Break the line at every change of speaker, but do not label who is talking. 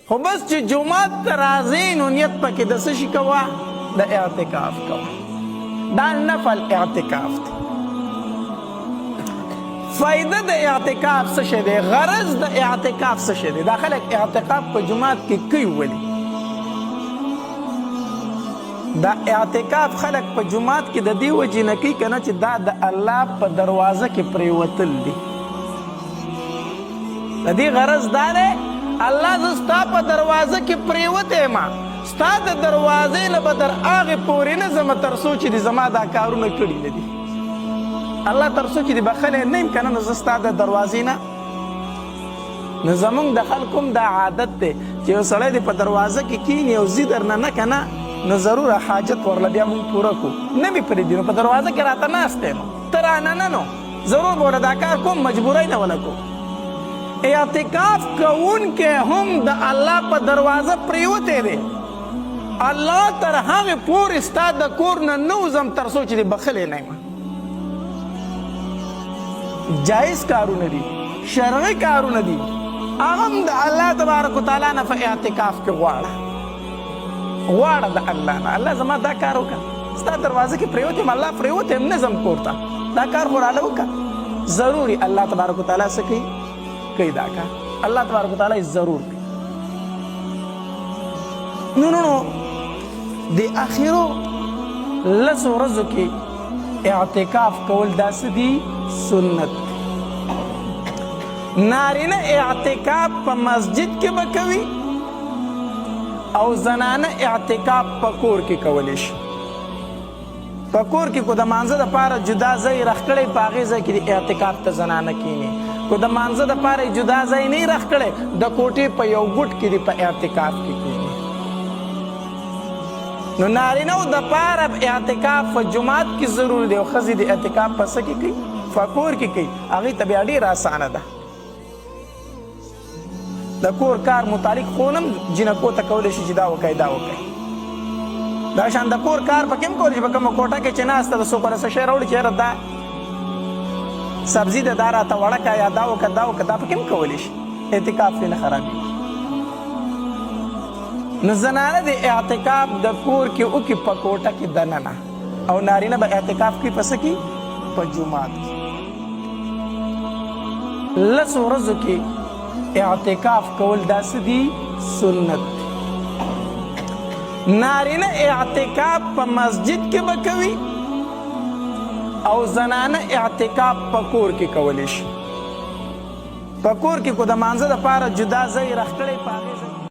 خو بس چې جومات ته راځې نو نیت پکې د څه شي کوه د اعتکاف کوه دا نفل اعتکاف دی فایده د اعتکاف څه شی دی غرض د اعتکاف څه شی دی دا خلک اعتکاف په جومات کې کوي ولې دا اعتکاف خلک په جومات کې د دې وجې نه کوي که نه چې دا د الله په دروازه کې پرېوتل دي د دې غرض دا دی الله زه ستا په دروازه کې پرېوتی یم ستا د دروازې نه به تر هغې پورې نه ځمه تر څو چې دې زما دا کارونه کړي نه دي الله تر څو چې دې بخلی نه یم که نه نو زه ستا د دروازې نه نو زمونږ د خلکو هم دا عادت دی چې یو سړی دې په دروازه کې کښېني او ځي درنه نه که نه نو ضروره حاجت ورله بیا مونږ پوره کړو نه مې پرېږدي نو په دروازه کې راته ناست دی نو ته راننه نو ضرور به ورله دا کار کوم مجبورۍ نه وله کوم اعتکاف کوونکی هم د الله په دروازه پرېوتی دی الله تر هغې پورې ستا د کور نه نه وځم تر څو چې دې بخلی نه یم جایز کارونه دي شرعي کارونه دي هغه هم د الله تبارک وتعالی نه په اعتکاف کې غواړه د الله نه الله زما دا کار وکړه ستا دروازه کې پرېوت یم الله پرېوت یم نه ځم کور ته دا کار خو راله وکړه ضروري الله تبارک وتعالی څه کوي دا کار الله تبارک وتعالی ضرور کوي نو د اخرو لسو ورځو کې اعتکاف کول دا څه دي سنت نارینه اعتکاف په مسجد کې به کوي او زنانه اعتکاف په کور کې کولی شي په کور کې کو د مانځه دپاره جدا ځای رخ کړی په هغې ځای کې د اعتکاف ته زنانه کښېني کو د مانځه دپاره جدا ځای نه رخ کړی د کوټې په یو ګوټ کې دې په اعتکاف کې کښېني نو نارینهو دپاره اعتکاف په جومات کې ضرور دی او ښځې د اعتکاف په څه کې کوي په کور کې کوي هغې ته بیا ډېره اسانه ده د کور کار متعلق خو هم جنکو ته کولی شي چې دا وکړئ دا وکړئ دا شان د کور کار پکې هم کولی شي په کومه کوټه کې چې ناسته د څوک ورته شی راوړي چې یاره دا سبزي ده دا راته وړه کړه یا دا وکړه دا وکړه دا پکې هم کولی شي اعتکاف یې نه خرابېږي نو زنانه د اعتکاف د کور کې وکړي په کوټه کې دننه او نارینه به اعتکاف کوي په څه کې په جومات کې لسو ورځو کې اعتکاف کول دا څه دي سنت نارینه اعتکاف په مسجد کې به کوي او زنانه اعتکاف په کور کې کولی شي په کور کې کو د مانځه دپاره جدا ځای رخ کړی په هغې